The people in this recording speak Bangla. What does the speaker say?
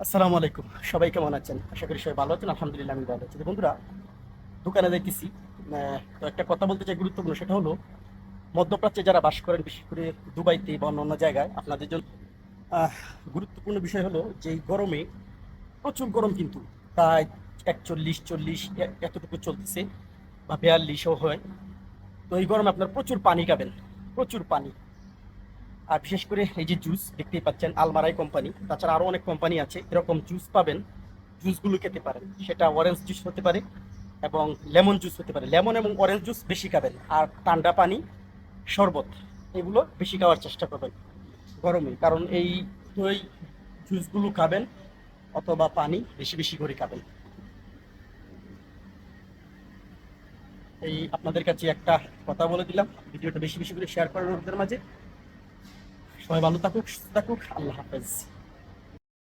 আসসালামু আলাইকুম। সবাই কেমন আছেন? আশা করি সবাই ভালো আছেন। আলহামদুলিল্লাহ আমি ভালো আছি। তো বন্ধুরা, দোকানে যাইতেছি। তো একটা কথা বলতে চাই গুরুত্বপূর্ণ, সেটা হলো মধ্যপ্রাচ্যে যারা বাস করেন, বিশেষ করে দুবাইতে বা অন্য অন্য জায়গায়, আপনাদের জন্য আহ, গুরুত্বপূর্ণ বিষয় হলো যে এই গরমে প্রচুর গরম, কিন্তু প্রায় 41 40 এতটুকু চলতেছে, বা 42ও হয়। তো এই গরমে আপনার প্রচুর পানি খাবেন, প্রচুর পানি। আর বিশেষ করে এই যে জুস দেখতেই পাচ্ছেন, আলমারাই কোম্পানি, তাছাড়া আরো অনেক কোম্পানি আছে, এরকম জুস পাবেন। জুসগুলো খেতে পারেন, সেটা অরেঞ্জ জুস হতে পারে এবং লেমন জুস হতে পারে। লেমন এবং অরেঞ্জ জুস বেশি খাবেন, আর ঠান্ডা পানি, শরবত, এগুলো বেশি খাওয়ার চেষ্টা করবেন গরমে, কারণ এই জুসগুলো খাবেন অথবা পানি বেশি বেশি করে খাবেন। এই আপনাদের কাছে একটা কথা বলে দিলাম, ভিডিওটা বেশি বেশি করে শেয়ার করার ওদের মাঝে। সবাই ভালো থাকুক, সুস্থ থাকুক। আল্লাহ হাফেজ।